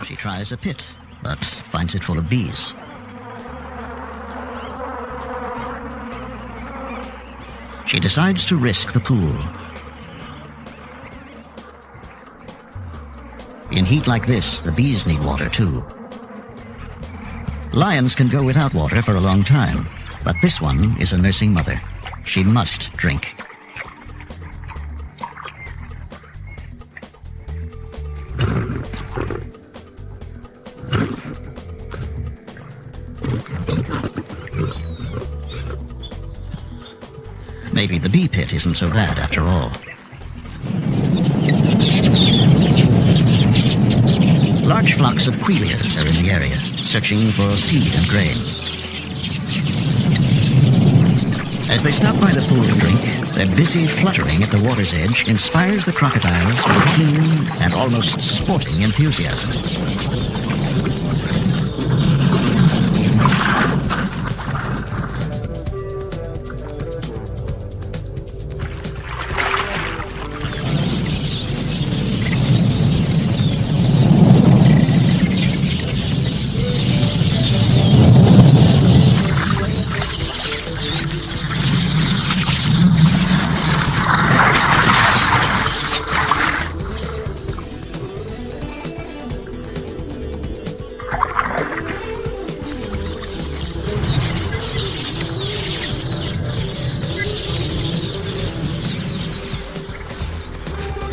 She tries a pit, but finds it full of bees. She decides to risk the pool. In heat like this, the bees need water too. Lions can go without water for a long time, but this one is a nursing mother. She must drink. Maybe the bee pit isn't so bad after all. Large flocks of quelias are in the area, searching for seed and grain. As they stop by the pool to drink, their busy fluttering at the water's edge inspires the crocodiles with keen and almost sporting enthusiasm.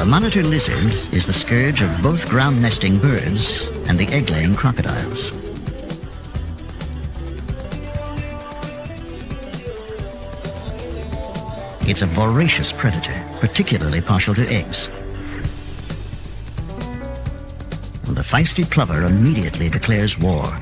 The monitor lizard is the scourge of both ground-nesting birds and the egg-laying crocodiles. It's a voracious predator, particularly partial to eggs. And the feisty plover immediately declares war.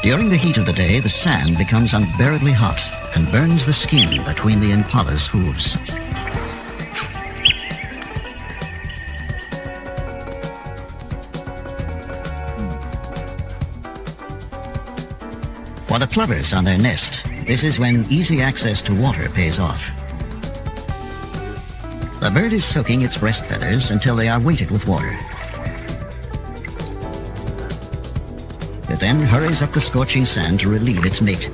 During the heat of the day, the sand becomes unbearably hot and burns the skin between the impala's hooves. For the plovers on their nest, this is when easy access to water pays off. The bird is soaking its breast feathers until they are weighted with water. It then hurries up the scorching sand to relieve its mate.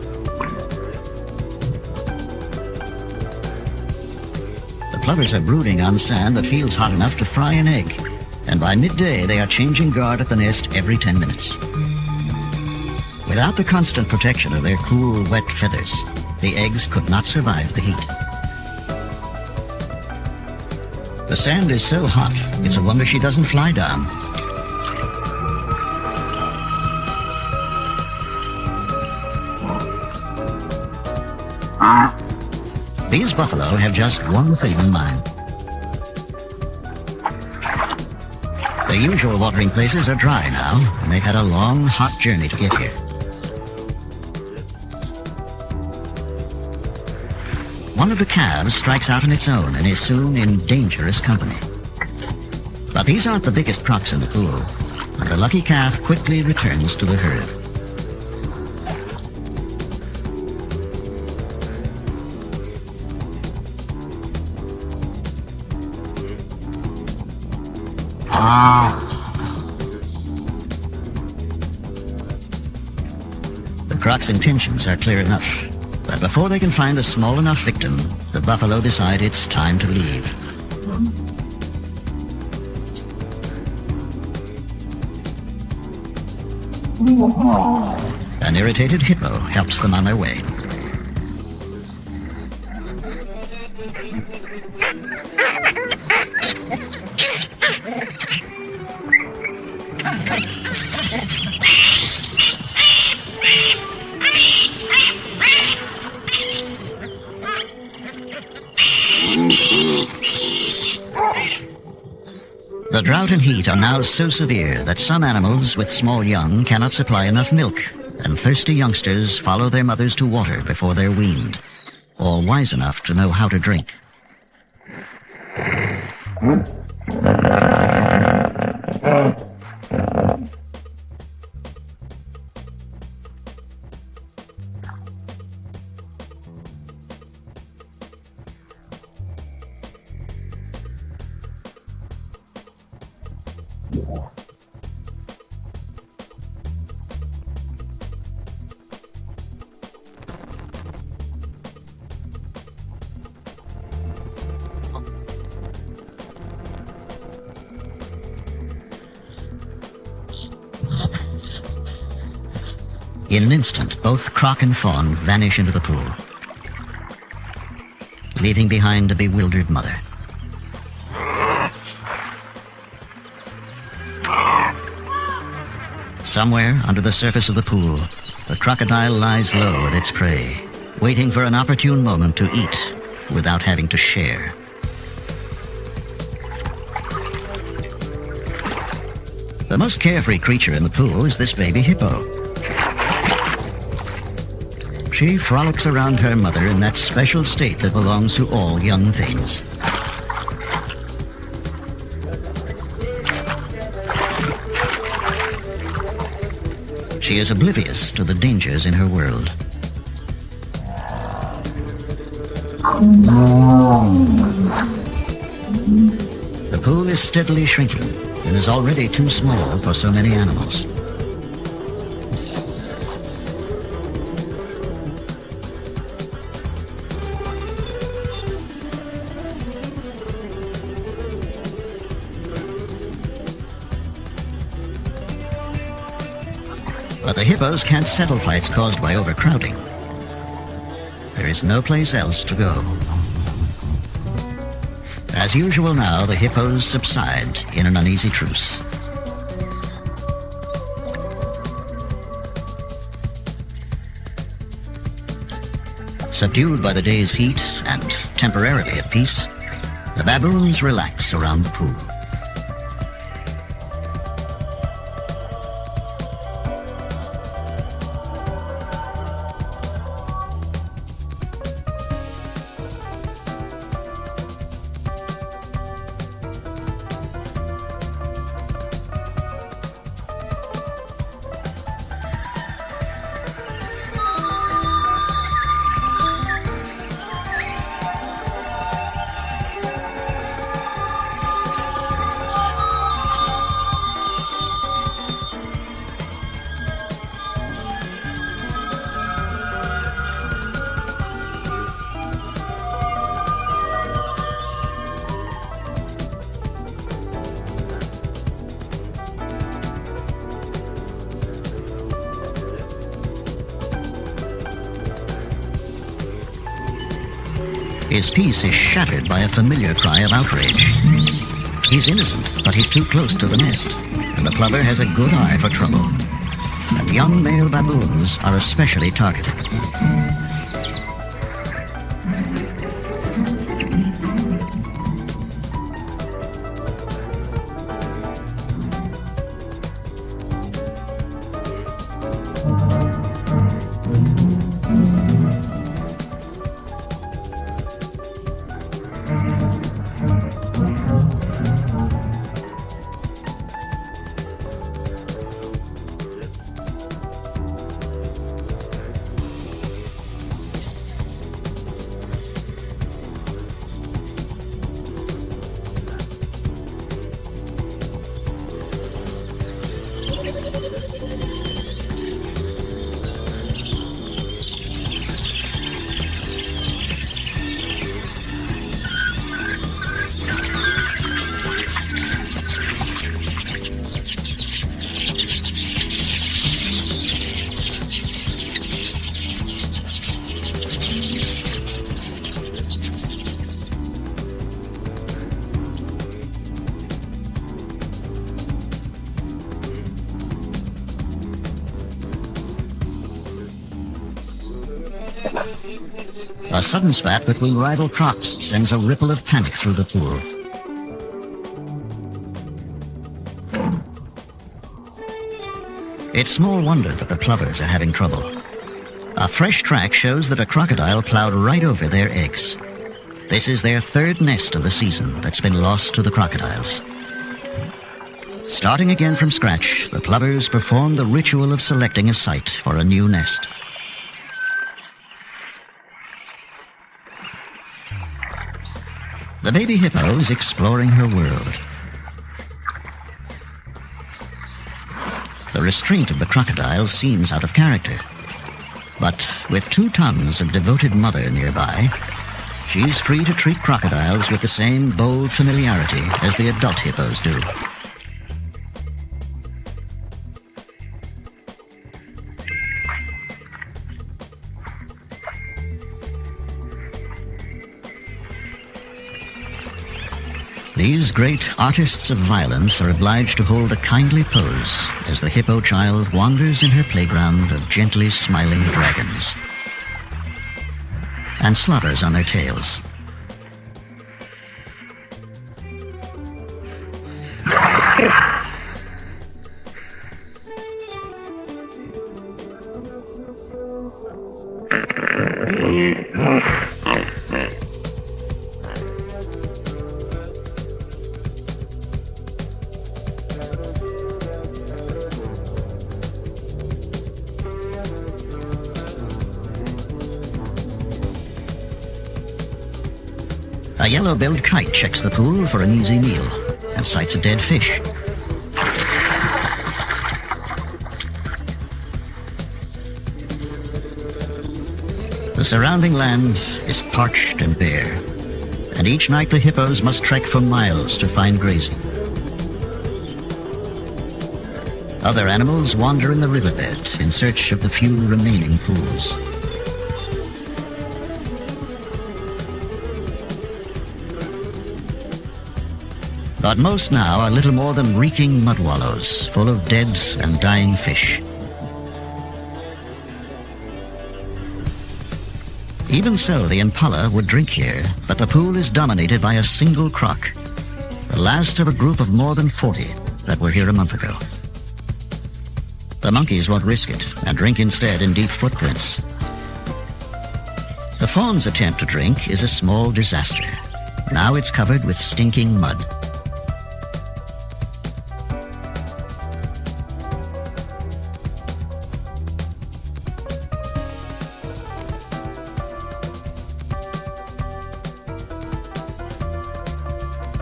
The plovers are brooding on sand that feels hot enough to fry an egg, and by midday they are changing guard at the nest every 10 minutes. Without the constant protection of their cool, wet feathers, the eggs could not survive the heat. The sand is so hot, it's a wonder she doesn't fly down. These buffalo have just one thing in mind. Their usual watering places are dry now, and they've had a long, hot journey to get here. One of the calves strikes out on its own and is soon in dangerous company. But these aren't the biggest crocs in the pool, and the lucky calf quickly returns to the herd. The croc's intentions are clear enough, but before they can find a small enough victim, the buffalo decide it's time to leave. An irritated hippo helps them on their way. The drought and heat are now so severe that some animals with small young cannot supply enough milk, and thirsty youngsters follow their mothers to water before they're weaned, or wise enough to know how to drink. In an instant, both croc and fawn vanish into the pool, leaving behind a bewildered mother. Somewhere under the surface of the pool, the crocodile lies low with its prey, waiting for an opportune moment to eat without having to share. The most carefree creature in the pool is this baby hippo. She frolics around her mother in that special state that belongs to all young things. She is oblivious to the dangers in her world. The pool is steadily shrinking and is already too small for so many animals. But the hippos can't settle fights caused by overcrowding. There is no place else to go. As usual now, the hippos subside in an uneasy truce. Subdued by the day's heat and temporarily at peace, the baboons relax around the pool. His peace is shattered by a familiar cry of outrage. He's innocent, but he's too close to the nest, and the plover has a good eye for trouble. And young male baboons are especially targeted. A sudden spat between rival crocs sends a ripple of panic through the pool. It's small wonder that the plovers are having trouble. A fresh track shows that a crocodile plowed right over their eggs. This is their third nest of the season that's been lost to the crocodiles. Starting again from scratch, the plovers perform the ritual of selecting a site for a new nest. The baby hippo is exploring her world. The restraint of the crocodile seems out of character. But with 2 tons of devoted mother nearby, she's free to treat crocodiles with the same bold familiarity as the adult hippos do. These great artists of violence are obliged to hold a kindly pose as the hippo child wanders in her playground of gently smiling dragons and slobbers on their tails. A yellow-billed kite checks the pool for an easy meal and sights a dead fish. The surrounding land is parched and bare, and each night the hippos must trek for miles to find grazing. Other animals wander in the riverbed in search of the few remaining pools. But most now are little more than reeking mud wallows, full of dead and dying fish. Even so, the impala would drink here, but the pool is dominated by a single croc, the last of a group of more than 40 that were here a month ago. The monkeys won't risk it and drink instead in deep footprints. The fawn's attempt to drink is a small disaster. Now it's covered with stinking mud.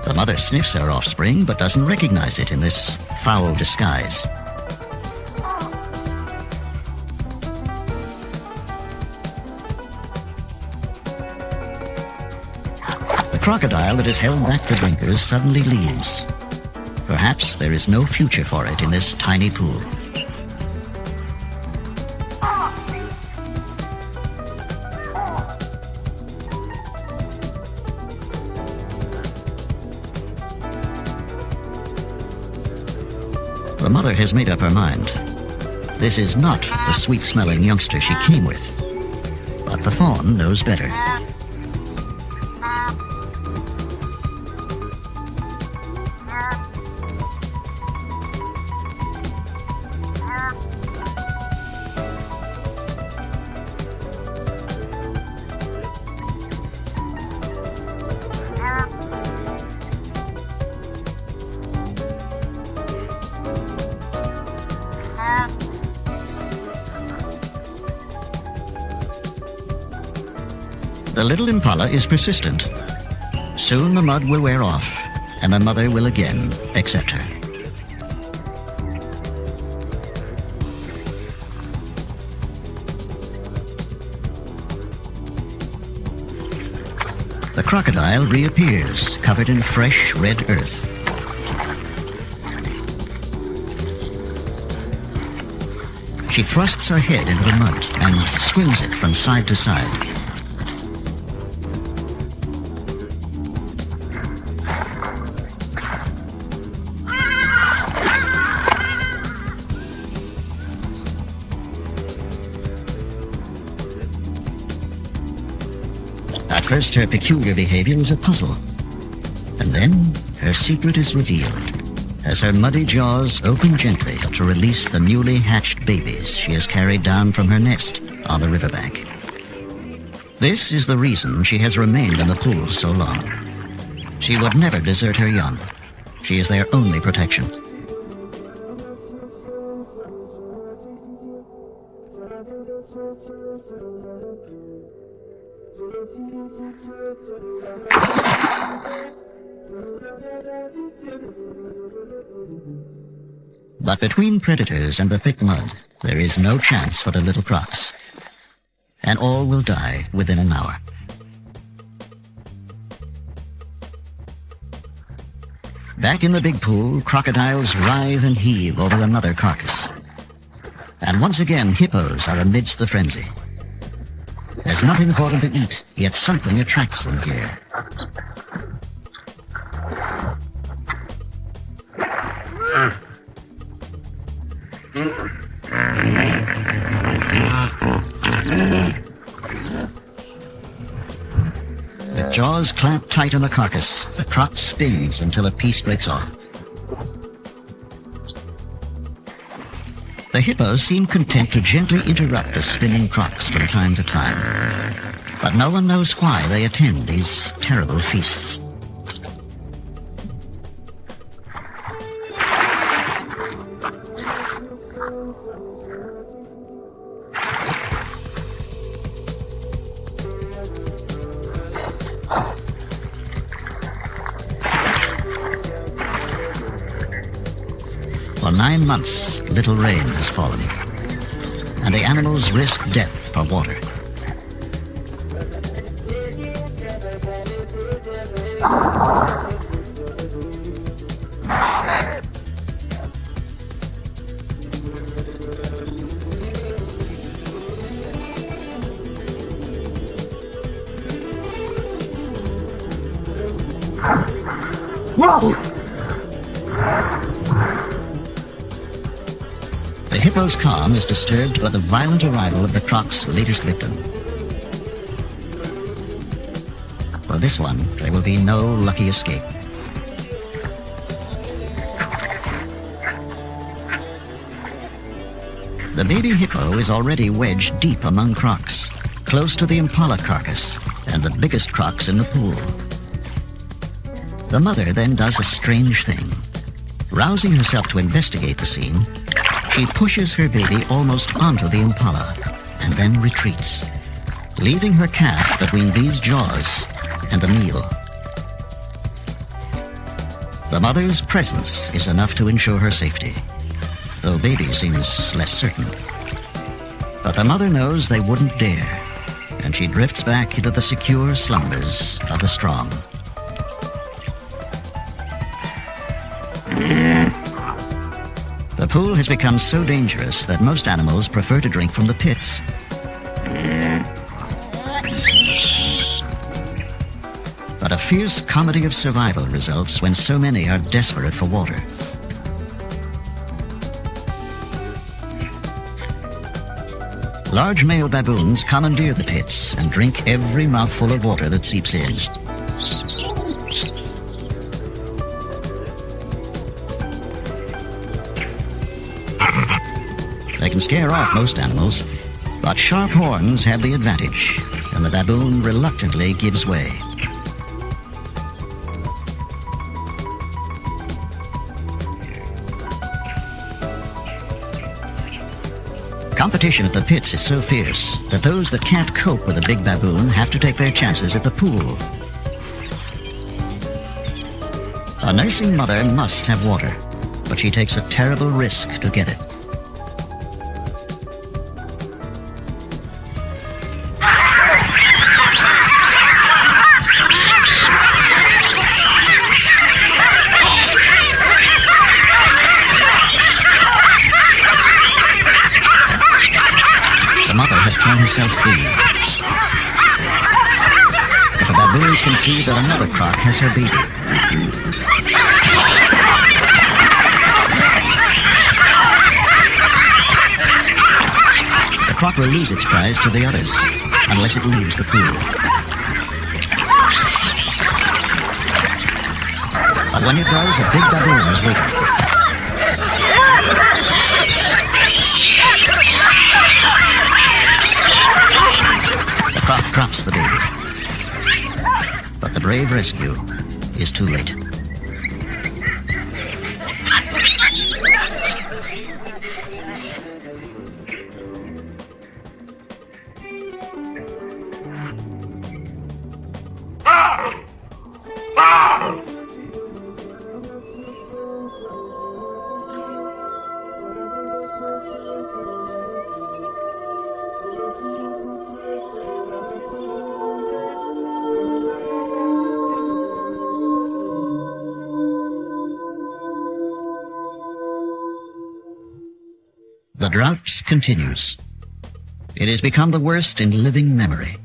The mother sniffs her offspring but doesn't recognize it in this foul disguise. The crocodile that has held back the drinkers suddenly leaves. Perhaps there is no future for it in this tiny pool. The mother has made up her mind. This is not the sweet-smelling youngster she came with. But the fawn knows better. The little impala is persistent. Soon the mud will wear off, and the mother will again accept her. The crocodile reappears, covered in fresh red earth. She thrusts her head into the mud and swings it from side to side. At first, her peculiar behavior is a puzzle, and then her secret is revealed. as her muddy jaws open gently to release the newly hatched babies she has carried down from her nest on the riverbank. This is the reason she has remained in the pool so long. She would never desert her young. She is their only protection. But between predators and the thick mud, there is no chance for the little crocs. And all will die within an hour. Back in the big pool, crocodiles writhe and heave over another carcass. And once again, hippos are amidst the frenzy. There's nothing for them to eat, yet something attracts them here. With jaws clamped tight on the carcass, the croc spins until a piece breaks off. The hippos seem content to gently interrupt the spinning crocs from time to time, but no one knows why they attend these terrible feasts. For 9 months, little rain has fallen, and the animals risk death for water. Whoa! The hippo's calm is disturbed by the violent arrival of the croc's latest victim. For this one, there will be no lucky escape. The baby hippo is already wedged deep among crocs, close to the impala carcass and the biggest crocs in the pool. The mother then does a strange thing. Rousing herself to investigate the scene, she pushes her baby almost onto the impala and then retreats, leaving her calf between these jaws and the meal. The mother's presence is enough to ensure her safety, though baby seems less certain. But the mother knows they wouldn't dare, and she drifts back into the secure slumbers of the strong. The pool has become so dangerous that most animals prefer to drink from the pits. But a fierce comedy of survival results when so many are desperate for water. Large male baboons commandeer the pits and drink every mouthful of water that seeps in. They can scare off most animals, but sharp horns have the advantage, and the baboon reluctantly gives way. Competition at the pits is so fierce that those that can't cope with a big baboon have to take their chances at the pool. A nursing mother must have water, but she takes a terrible risk to get it. The mother has torn herself free. But the baboons can see that another croc has her baby. The croc will lose its prize to the others, unless it leaves the pool. But when it does, a big baboon is waiting. brave rescue is too late. The drought continues. It has become the worst in living memory.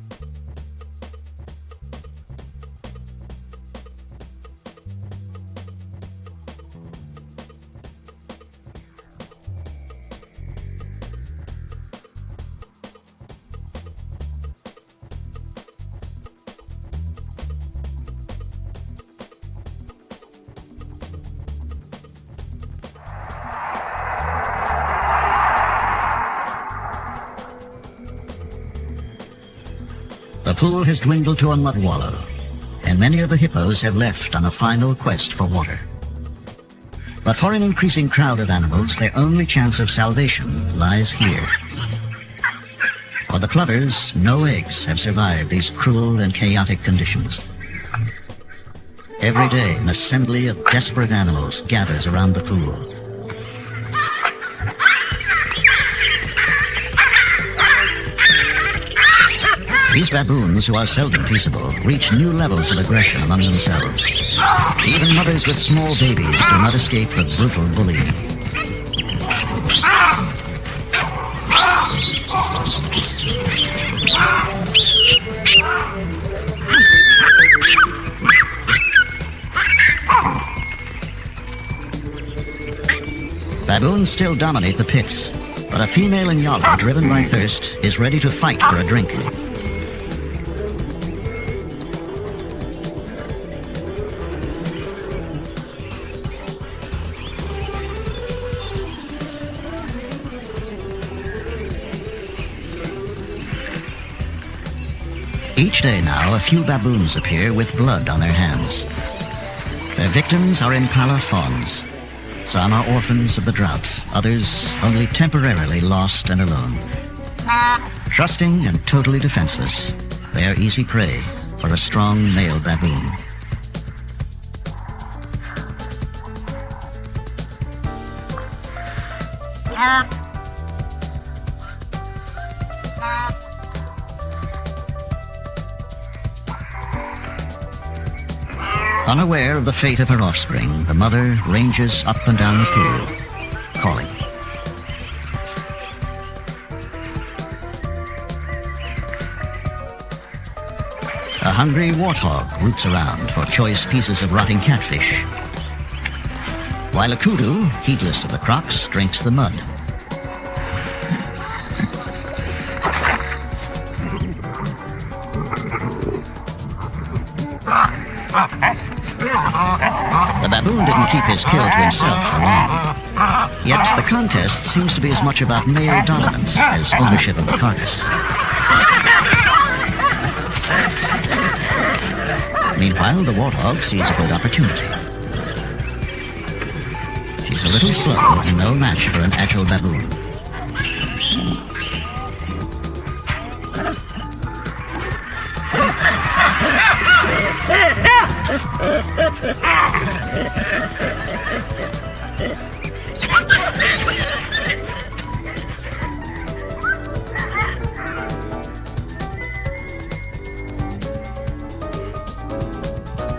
The pool has dwindled to a mud wallow, and many of the hippos have left on a final quest for water. But for an increasing crowd of animals, their only chance of salvation lies here. For the plovers, no eggs have survived these cruel and chaotic conditions. Every day, an assembly of desperate animals gathers around the pool. These baboons, who are seldom peaceable, reach new levels of aggression among themselves. Even mothers with small babies do not escape the brutal bullying. Baboons still dominate the pits, but a female Inyala, driven by thirst, is ready to fight for a drink. Each day now, a few baboons appear with blood on their hands. Their victims are impala fawns. Some are orphans of the drought, others only temporarily lost and alone. Trusting and totally defenseless, they are easy prey for a strong male baboon. Unaware of the fate of her offspring, the mother ranges up and down the pool, calling. A hungry warthog roots around for choice pieces of rotting catfish, while a kudu, heedless of the crocs, drinks the mud. The baboon didn't keep his kill to himself for long. Yet the contest seems to be as much about male dominance as ownership of the carcass. Meanwhile, the warthog sees a good opportunity. She's a little slow and no match for an agile baboon.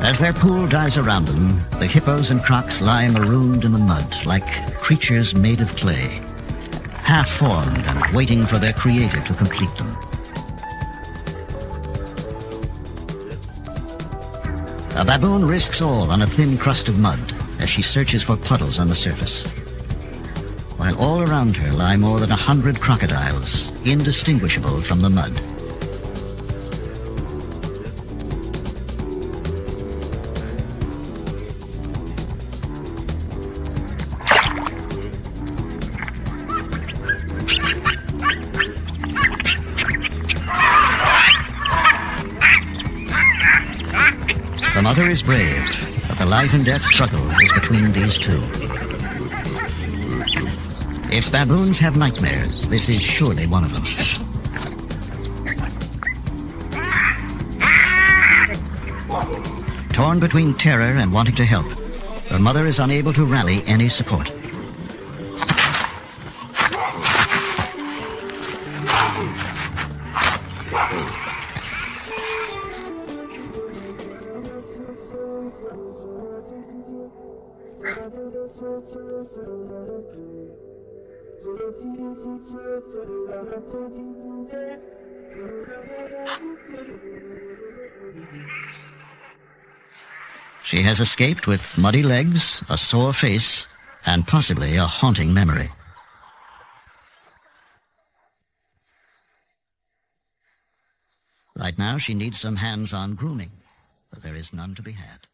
As their pool dives around them, the hippos and crocs lie marooned in the mud like creatures made of clay, half-formed and waiting for their creator to complete them. A baboon risks all on a thin crust of mud as she searches for puddles on the surface, while all around her lie more than 100 crocodiles, indistinguishable from the mud. The mother is brave, but the life and death struggle is between these two. If baboons have nightmares, this is surely one of them. Torn between terror and wanting to help, the mother is unable to rally any support. She has escaped with muddy legs, a sore face, and possibly a haunting memory. Right now, she needs some hands-on grooming, but there is none to be had.